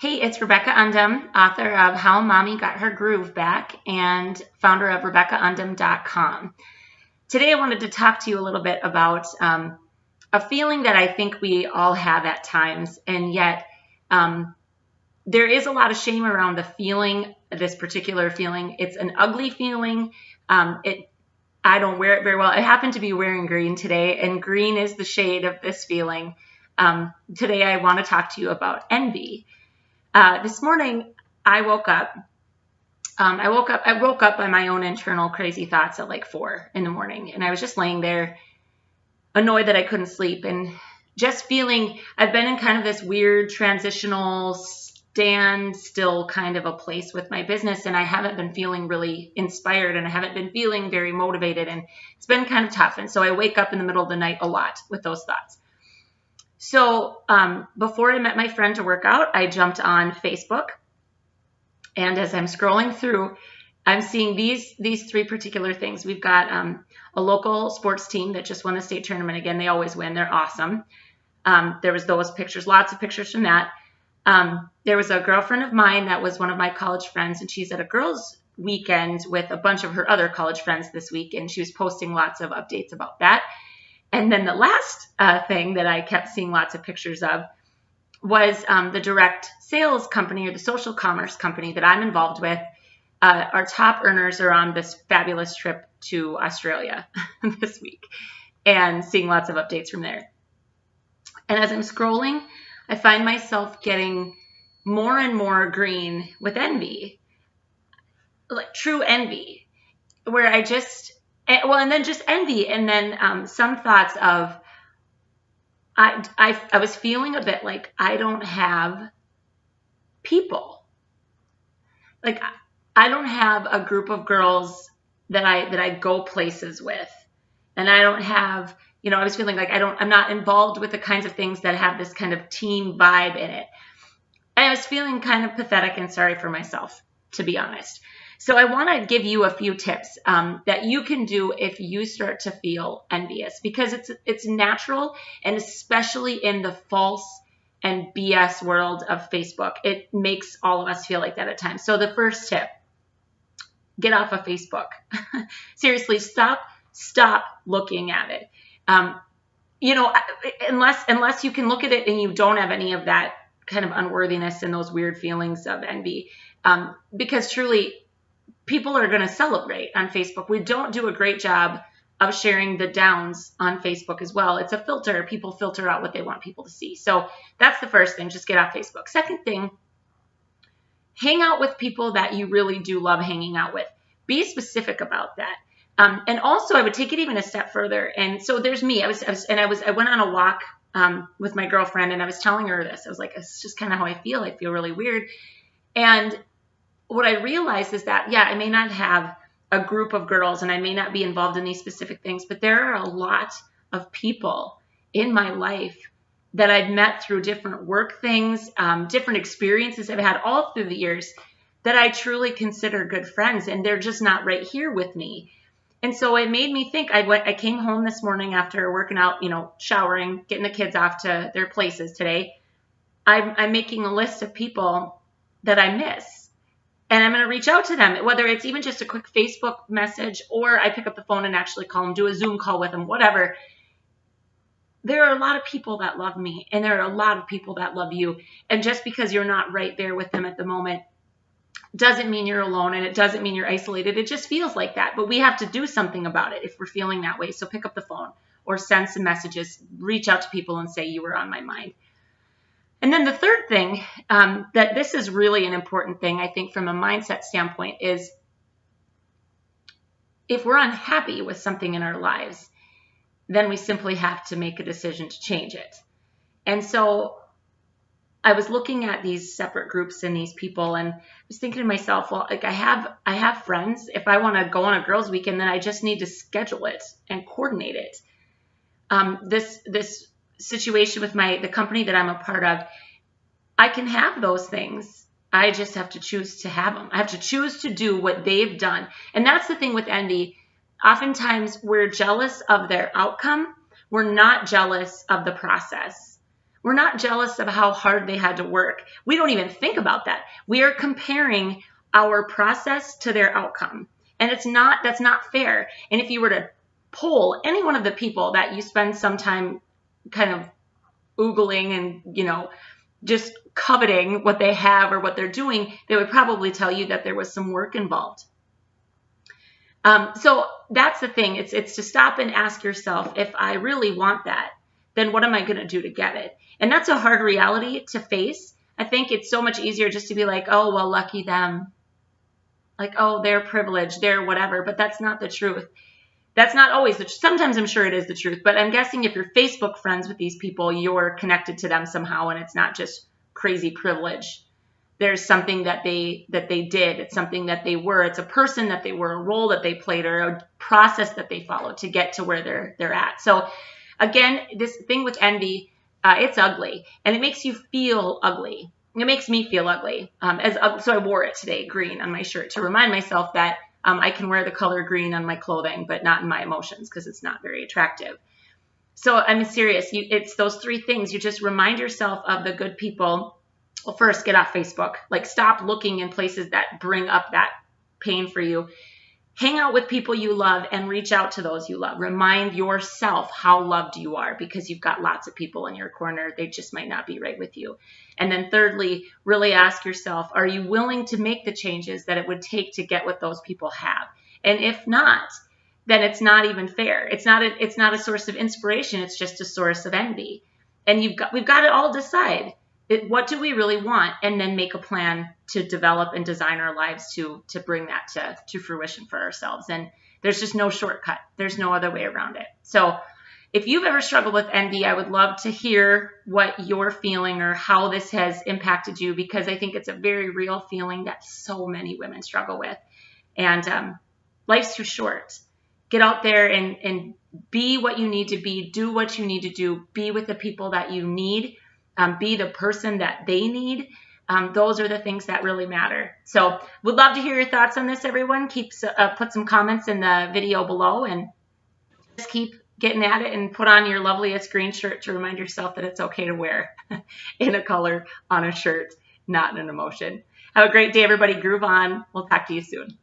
Hey, it's Rebecca Undum, author of How Mommy Got Her Groove Back and founder of RebeccaUndum.com. Today I wanted to talk to you a little bit about a feeling that I think we all have at times, and yet there is a lot of shame around the feeling, this particular feeling. It's an ugly feeling. I don't wear it very well. I happen to be wearing green today, and green is the shade of this feeling. Today I want to talk to you about envy. This morning I woke up. I woke up by my own internal crazy thoughts at like 4 in the morning, and I was just laying there, annoyed that I couldn't sleep, and just feeling I've been in kind of this weird transitional standstill kind of a place with my business, and I haven't been feeling really inspired, and I haven't been feeling very motivated, and it's been kind of tough. And so I wake up in the middle of the night a lot with those thoughts. So before I met my friend to work out, I jumped on Facebook. And as I'm scrolling through, I'm seeing these three particular things. We've got a local sports team that just won the state tournament again. They always win. They're awesome. There was those pictures, lots of pictures from that. There was a girlfriend of mine that was one of my college friends, and she's at a girls' weekend with a bunch of her other college friends this week, and she was posting lots of updates about that. And then the last thing that I kept seeing lots of pictures of was the direct sales company or the social commerce company that I'm involved with. Our top earners are on this fabulous trip to Australia this week, and seeing lots of updates from there. And as I'm scrolling, I find myself getting more and more green with envy, like true envy, where I just... and then just envy, and then some thoughts of I was feeling a bit like I don't have people, like I don't have a group of girls that I go places with, and I don't have, I was feeling like I'm not involved with the kinds of things that have this kind of team vibe in it. And I was feeling kind of pathetic and sorry for myself, to be honest. So I want to give you a few tips that you can do if you start to feel envious, because it's natural, and especially in the false and BS world of Facebook, it makes all of us feel like that at times. So the first tip, get off of Facebook. Seriously, stop looking at it. Unless you can look at it and you don't have any of that kind of unworthiness and those weird feelings of envy, because truly, people are going to celebrate on Facebook. We don't do a great job of sharing the downs on Facebook as well. It's a filter. People filter out what they want people to see. So that's the first thing. Just get off Facebook. Second thing, hang out with people that you really do love hanging out with. Be specific about that. And also, I would take it even a step further. And so there's me. I went on a walk with my girlfriend, and I was telling her this. I was like, it's just kind of how I feel. I feel really weird. And what I realized is that, I may not have a group of girls, and I may not be involved in these specific things, but there are a lot of people in my life that I've met through different work things, different experiences I've had all through the years that I truly consider good friends, and they're just not right here with me. And so it made me think. I came home this morning after working out, showering, getting the kids off to their places today. I'm making a list of people that I miss. And I'm going to reach out to them, whether it's even just a quick Facebook message, or I pick up the phone and actually call them, do a Zoom call with them, whatever. There are a lot of people that love me, and there are a lot of people that love you. And just because you're not right there with them at the moment doesn't mean you're alone, and it doesn't mean you're isolated. It just feels like that. But we have to do something about it if we're feeling that way. So pick up the phone or send some messages, reach out to people and say, you were on my mind. And then the third thing, that this is really an important thing, I think, from a mindset standpoint, is if we're unhappy with something in our lives, then we simply have to make a decision to change it. And so I was looking at these separate groups and these people, and I was thinking to myself, well, like I have friends. If I want to go on a girls' weekend, then I just need to schedule it and coordinate it. This situation with the company that I'm a part of, I can have those things. I just have to choose to have them. I have to choose to do what they've done. And that's the thing with envy. Oftentimes we're jealous of their outcome. We're not jealous of the process. We're not jealous of how hard they had to work. We don't even think about that. We are comparing our process to their outcome. And that's not fair. And if you were to poll any one of the people that you spend some time kind of oogling and, just coveting what they have or what they're doing, they would probably tell you that there was some work involved. So that's the thing. It's to stop and ask yourself, if I really want that, then what am I going to do to get it? And that's a hard reality to face. I think it's so much easier just to be like, oh, well, lucky them. Like, oh, they're privileged, they're whatever. But that's not the truth. That's not always the truth. Sometimes I'm sure it is the truth. But I'm guessing if you're Facebook friends with these people, you're connected to them somehow, and it's not just crazy privilege. There's something that they did. It's something that they were. It's a person that they were, a role that they played, or a process that they followed to get to where they're at. So again, this thing with envy, it's ugly, and it makes you feel ugly. It makes me feel ugly. So I wore it today, green, on my shirt to remind myself that I can wear the color green on my clothing, but not in my emotions, because it's not very attractive. So I'm serious. It's those three things. You just remind yourself of the good people. Well, first, get off Facebook. Like, stop looking in places that bring up that pain for you. Hang out with people you love and reach out to those you love. Remind yourself how loved you are, because you've got lots of people in your corner. They just might not be right with you. And then thirdly, really ask yourself, are you willing to make the changes that it would take to get what those people have? And if not, then it's not even fair. It's not a source of inspiration. It's just a source of envy. And we've got to all decide, what do we really want, and then make a plan to develop and design our lives to bring that to fruition for ourselves. And there's just no shortcut. There's no other way around it. So if you've ever struggled with envy, I would love to hear what you're feeling or how this has impacted you, because I think it's a very real feeling that so many women struggle with. And life's too short. Get out there and be what you need to be. Do what you need to do. Be with the people that you need. Be the person that they need. Those are the things that really matter. So would love to hear your thoughts on this, everyone. Put some comments in the video below, and just keep getting at it, and put on your loveliest green shirt to remind yourself that it's okay to wear in a color on a shirt, not in an emotion. Have a great day, everybody. Groove on. We'll talk to you soon.